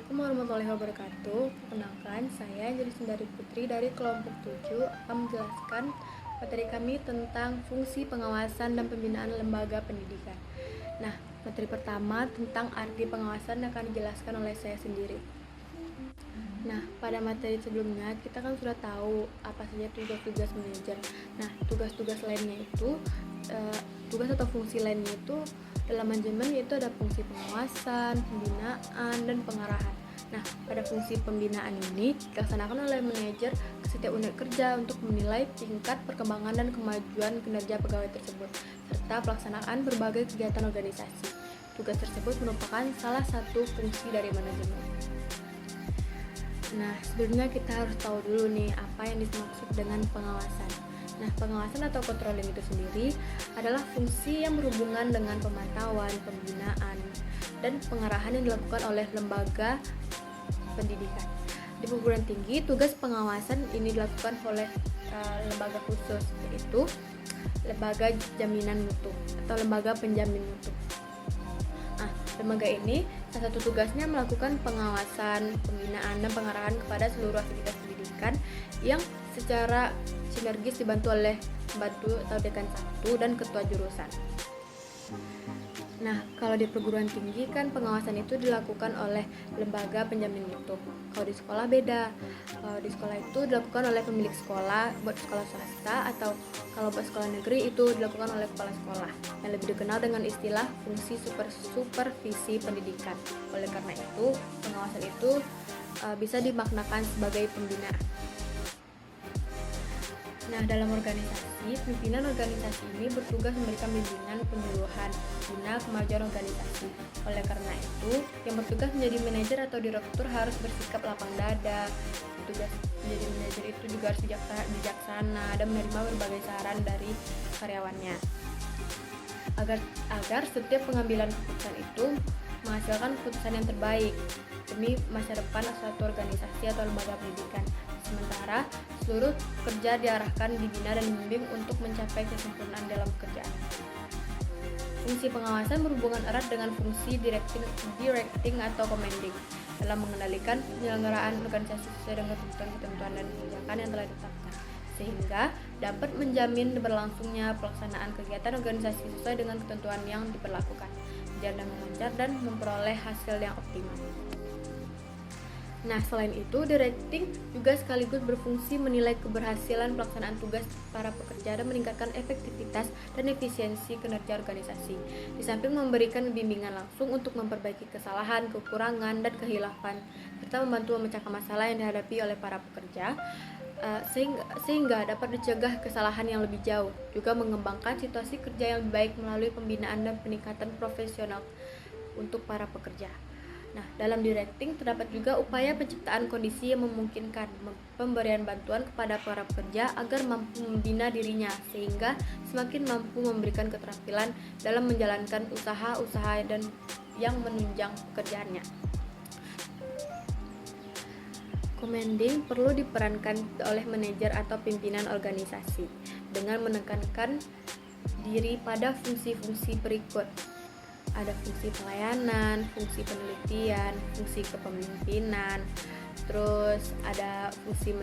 Assalamualaikum warahmatullahi wabarakatuh. Perkenalkan, saya jadi Sundari Putri dari kelompok 7 akan menjelaskan materi kami tentang fungsi pengawasan dan pembinaan lembaga pendidikan. Nah, materi pertama tentang arti pengawasan akan dijelaskan oleh saya sendiri. Nah, pada materi sebelumnya kita kan sudah tahu apa saja tugas-tugas manajer. Nah, tugas-tugas lainnya itu tugas atau fungsi lainnya itu dalam manajemen yaitu ada fungsi pengawasan, pembinaan, dan pengarahan. Nah, pada fungsi pembinaan ini dilaksanakan oleh manajer ke setiap unit kerja untuk menilai tingkat perkembangan dan kemajuan kinerja pegawai tersebut, serta pelaksanaan berbagai kegiatan organisasi. Tugas tersebut merupakan salah satu fungsi dari manajemen. Nah, sebelumnya kita harus tahu dulu nih apa yang dimaksud dengan pengawasan. Nah, pengawasan atau controlling itu sendiri adalah fungsi yang berhubungan dengan pemantauan, pembinaan, dan pengarahan yang dilakukan oleh lembaga pendidikan. Di perguruan tinggi, tugas pengawasan ini dilakukan oleh lembaga khusus, yaitu lembaga jaminan mutu atau lembaga penjamin mutu. Nah, lembaga ini salah satu tugasnya melakukan pengawasan, pembinaan, dan pengarahan kepada seluruh aktivitas pendidikan yang secara sinergis dibantu oleh pembantu atau dekan 1 dan ketua jurusan. Nah, kalau di perguruan tinggi kan pengawasan itu dilakukan oleh lembaga penjamin mutu. Kalau di sekolah beda. Kalau di sekolah itu dilakukan oleh pemilik sekolah buat sekolah swasta, atau kalau buat sekolah negeri itu dilakukan oleh kepala sekolah yang lebih dikenal dengan istilah fungsi supervisi pendidikan. Oleh karena itu, pengawasan itu bisa dimaknakan sebagai pembinaan. Nah, dalam organisasi, pimpinan organisasi ini bertugas memberikan bimbingan penyuluhan guna kemajuan organisasi. Oleh karena itu, yang bertugas menjadi manajer atau direktur harus bersikap lapang dada. Tugas menjadi manajer itu juga harus bijaksana dan menerima berbagai saran dari karyawannya. Agar setiap pengambilan keputusan itu menghasilkan keputusan yang terbaik demi masa depan suatu organisasi atau lembaga pendidikan. Sementara seluruh kerja diarahkan, dibina, dan dibimbing untuk mencapai kesempurnaan dalam pekerjaan. Fungsi pengawasan berhubungan erat dengan fungsi directing atau commanding dalam mengendalikan penyelenggaraan organisasi sesuai dengan ketentuan dan kebijakan yang telah ditetapkan, sehingga dapat menjamin berlangsungnya pelaksanaan kegiatan organisasi sesuai dengan ketentuan yang diberlakukan, berjalan dengan lancar dan memperoleh hasil yang optimal. Nah, selain itu, directing juga sekaligus berfungsi menilai keberhasilan pelaksanaan tugas para pekerja dan meningkatkan efektivitas dan efisiensi kinerja organisasi. Di samping memberikan bimbingan langsung untuk memperbaiki kesalahan, kekurangan, dan kehilafan, serta membantu memecahkan masalah yang dihadapi oleh para pekerja, sehingga dapat dicegah kesalahan yang lebih jauh. Juga mengembangkan situasi kerja yang lebih baik melalui pembinaan dan peningkatan profesional untuk para pekerja. Nah, dalam directing terdapat juga upaya penciptaan kondisi yang memungkinkan pemberian bantuan kepada para pekerja agar mampu membina dirinya, sehingga semakin mampu memberikan keterampilan dalam menjalankan usaha-usaha dan yang menunjang pekerjaannya. Commanding perlu diperankan oleh manajer atau pimpinan organisasi dengan menekankan diri pada fungsi-fungsi berikut. Ada fungsi pelayanan, fungsi penelitian, fungsi kepemimpinan, terus ada fungsi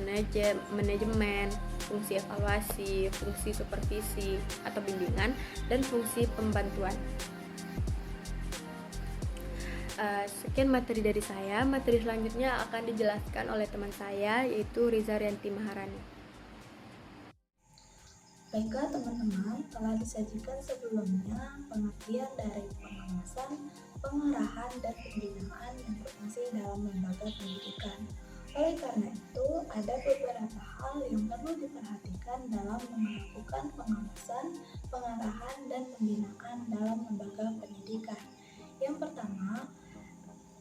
manajemen, fungsi evaluasi, fungsi supervisi atau bimbingan, dan fungsi pembantuan. Sekian materi dari saya. Materi selanjutnya akan dijelaskan oleh teman saya, yaitu Riza Rianti Maharani. Baiklah teman-teman, telah disajikan sebelumnya pengertian dari pengawasan, pengarahan, dan pembinaan yang berfungsi dalam lembaga pendidikan. Oleh karena itu, ada beberapa hal yang perlu diperhatikan dalam melakukan pengawasan, pengarahan, dan pembinaan dalam lembaga pendidikan. Yang pertama,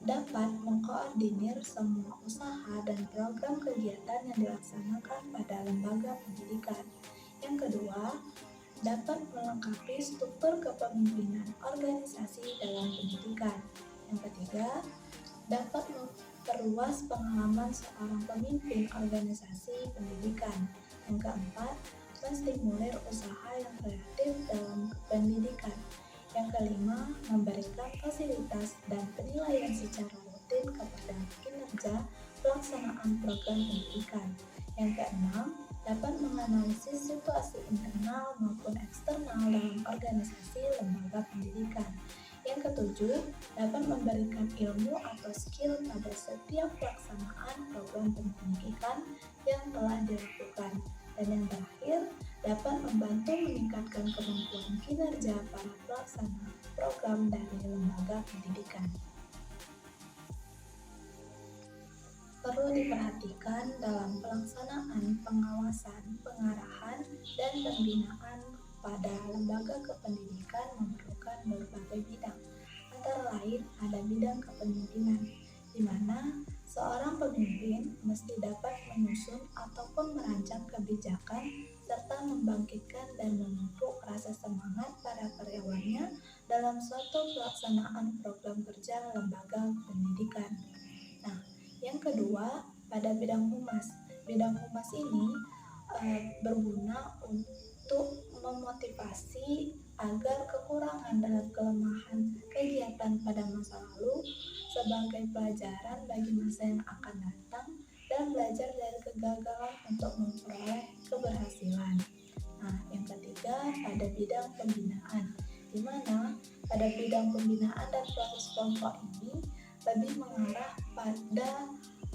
dapat mengkoordinir semua usaha dan program kegiatan yang dilaksanakan pada lembaga pendidikan. Yang kedua, dapat melengkapi struktur kepemimpinan organisasi dalam pendidikan. Yang ketiga, dapat memperluas pengalaman seorang pemimpin organisasi pendidikan. Yang keempat, menstimulir usaha yang kreatif dalam pendidikan. Yang kelima, memberikan fasilitas dan penilaian secara rutin disiplin kepada kinerja pelaksanaan program pendidikan. Yang keenam, dapat menganalisis situasi internal maupun eksternal dalam organisasi lembaga pendidikan. Yang ketujuh, dapat memberikan ilmu atau skill pada setiap pelaksanaan program pendidikan yang telah dilakukan. Dan yang terakhir, dapat membantu meningkatkan kemampuan kinerja para pelaksana program dari lembaga pendidikan. Perlu diperhatikan dalam pelaksanaan pengawasan, pengarahan, dan pembinaan pada lembaga kependidikan memerlukan berbagai bidang. Antara lain ada bidang kepemimpinan, di mana seorang pemimpin mesti dapat menyusun ataupun merancang kebijakan serta membangkitkan dan memupuk rasa semangat para karyawannya dalam suatu pelaksanaan program kerja lembaga pendidikan. Nah, yang kedua, pada bidang humas. Bidang humas ini berguna untuk memotivasi agar kekurangan dan kelemahan kegiatan pada masa lalu sebagai pelajaran bagi masa yang akan datang dan belajar dari kegagalan untuk memperoleh keberhasilan. Nah, yang ketiga pada bidang pembinaan, di mana pada bidang pembinaan dan proses kelompok ini lebih mengarah pada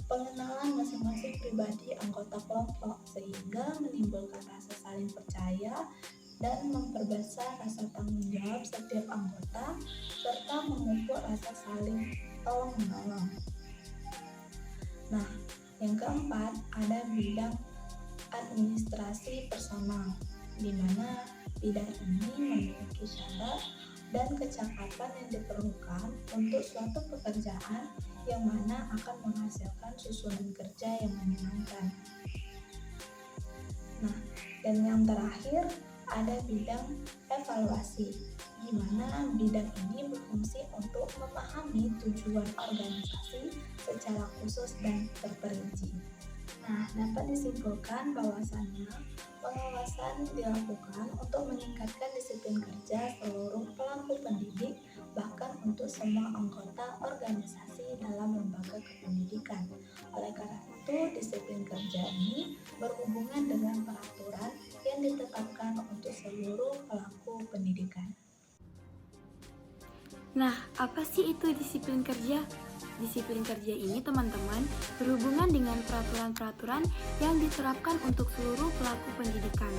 pengenalan masing-masing pribadi anggota kelompok sehingga menimbulkan rasa saling percaya dan memperbesar rasa tanggung jawab setiap anggota serta memupuk rasa saling tolong-menolong. Nah, yang keempat ada bidang administrasi personal, di mana bidang ini memiliki syarat dan kecakapan yang diperlukan untuk suatu pekerjaan yang mana akan menghasilkan susunan kerja yang menyenangkan. Nah, dan yang terakhir ada bidang evaluasi, di mana bidang ini berfungsi untuk memahami tujuan organisasi secara khusus dan terperinci. Nah, dapat disimpulkan bahwasannya pengawasan dilakukan untuk meningkatkan disiplin kerja seluruh pelaku pendidik, bahkan untuk semua anggota organisasi dalam lembaga kependidikan. Oleh karena itu, disiplin kerja ini berhubungan dengan peraturan yang ditetapkan untuk seluruh pelaku pendidikan. Nah, apa sih itu disiplin kerja? Disiplin kerja ini, teman-teman, berhubungan dengan peraturan-peraturan yang diterapkan untuk seluruh pelaku pendidikan.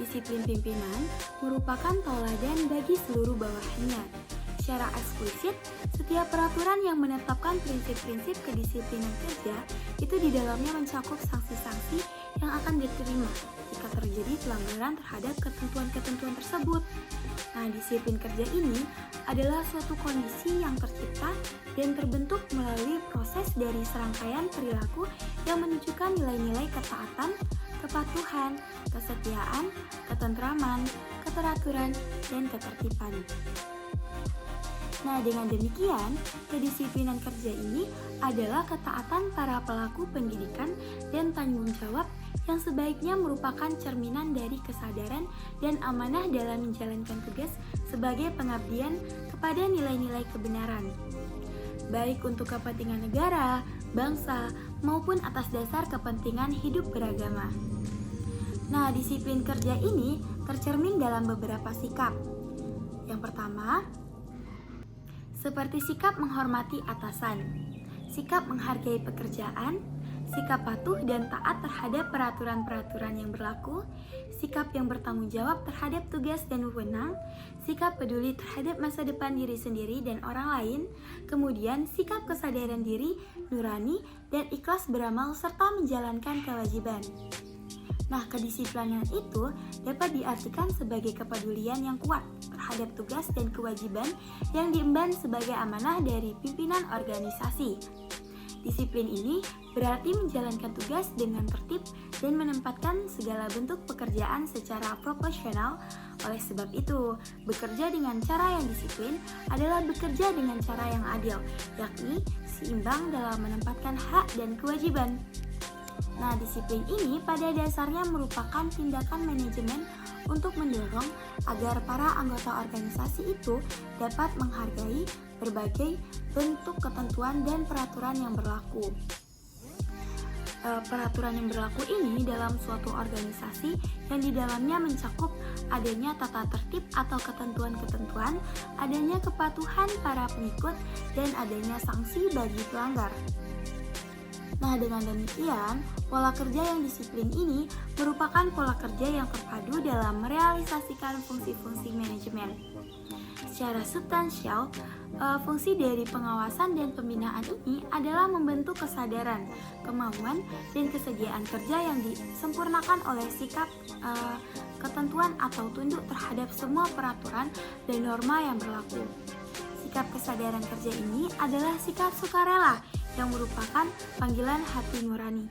Disiplin pimpinan merupakan tauladan bagi seluruh bawahannya. Secara eksplisit, setiap peraturan yang menetapkan prinsip-prinsip kedisiplinan kerja itu di dalamnya mencakup sanksi-sanksi yang akan diterima jika terjadi pelanggaran terhadap ketentuan-ketentuan tersebut. Nah, disiplin kerja ini adalah suatu kondisi yang tercipta dan terbentuk melalui proses dari serangkaian perilaku yang menunjukkan nilai-nilai ketaatan, kepatuhan, kesetiaan, ketentraman, keteraturan, dan ketertiban. Nah, dengan demikian, kedisiplinan kerja ini adalah ketaatan para pelaku pendidikan dan tanggung jawab yang sebaiknya merupakan cerminan dari kesadaran dan amanah dalam menjalankan tugas sebagai pengabdian kepada nilai-nilai kebenaran, baik untuk kepentingan negara, bangsa, maupun atas dasar kepentingan hidup beragama. Nah, disiplin kerja ini tercermin dalam beberapa sikap. Yang pertama, seperti sikap menghormati atasan, sikap menghargai pekerjaan, sikap patuh dan taat terhadap peraturan-peraturan yang berlaku, sikap yang bertanggung jawab terhadap tugas dan wewenang, sikap peduli terhadap masa depan diri sendiri dan orang lain, kemudian sikap kesadaran diri, nurani, dan ikhlas beramal serta menjalankan kewajiban. Nah, kedisiplinan itu dapat diartikan sebagai kepedulian yang kuat terhadap tugas dan kewajiban yang diemban sebagai amanah dari pimpinan organisasi. Disiplin ini berarti menjalankan tugas dengan tertib dan menempatkan segala bentuk pekerjaan secara proporsional. Oleh sebab itu, bekerja dengan cara yang disiplin adalah bekerja dengan cara yang adil, yakni seimbang dalam menempatkan hak dan kewajiban. Nah, disiplin ini pada dasarnya merupakan tindakan manajemen untuk mendorong agar para anggota organisasi itu dapat menghargai berbagai bentuk ketentuan dan peraturan yang berlaku. Peraturan yang berlaku ini dalam suatu organisasi yang di dalamnya mencakup adanya tata tertib atau ketentuan-ketentuan, adanya kepatuhan para pengikut, dan adanya sanksi bagi pelanggar. Nah, dengan demikian, pola kerja yang disiplin ini merupakan pola kerja yang terpadu dalam merealisasikan fungsi-fungsi manajemen. Secara substansial, fungsi dari pengawasan dan pembinaan ini adalah membentuk kesadaran, kemauan, dan kesediaan kerja yang disempurnakan oleh sikap ketentuan atau tunduk terhadap semua peraturan dan norma yang berlaku. Sikap kesadaran kerja ini adalah sikap sukarela yang merupakan panggilan hati nurani.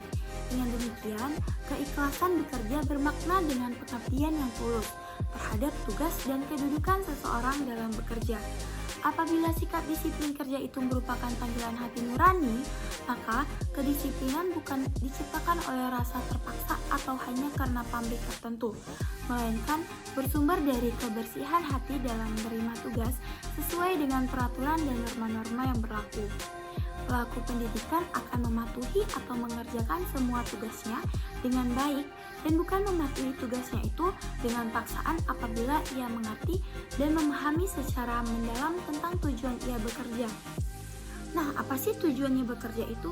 Dengan demikian, keikhlasan bekerja bermakna dengan pengabdian yang tulus terhadap tugas dan kedudukan seseorang dalam bekerja. Apabila sikap disiplin kerja itu merupakan panggilan hati nurani, maka kedisiplinan bukan diciptakan oleh rasa terpaksa atau hanya karena pamrih tertentu, melainkan bersumber dari kebersihan hati dalam menerima tugas sesuai dengan peraturan dan norma-norma yang berlaku. Pelaku pendidikan akan mematuhi atau mengerjakan semua tugasnya dengan baik dan bukan mematuhi tugasnya itu dengan paksaan apabila ia mengerti dan memahami secara mendalam tentang tujuan ia bekerja. Nah, apa sih tujuannya bekerja itu?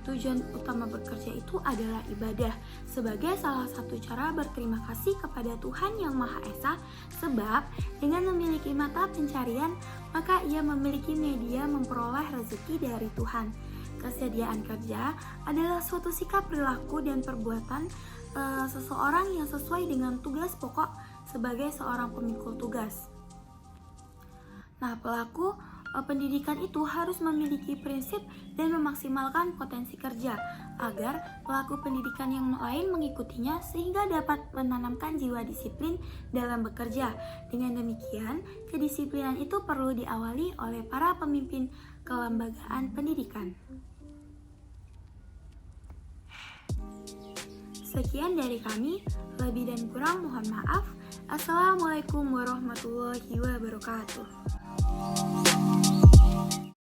Tujuan utama bekerja itu adalah ibadah sebagai salah satu cara berterima kasih kepada Tuhan Yang Maha Esa, sebab dengan memiliki mata pencarian maka ia memiliki media memperoleh rezeki dari Tuhan. Kesediaan kerja adalah suatu sikap perilaku dan perbuatan seseorang yang sesuai dengan tugas pokok sebagai seorang pemikul tugas. Nah, pelaku pendidikan itu harus memiliki prinsip dan memaksimalkan potensi kerja agar pelaku pendidikan yang lain mengikutinya sehingga dapat menanamkan jiwa disiplin dalam bekerja. Dengan demikian, kedisiplinan itu perlu diawali oleh para pemimpin kelembagaan pendidikan. Sekian dari kami, lebih dan kurang mohon maaf. Assalamualaikum warahmatullahi wabarakatuh.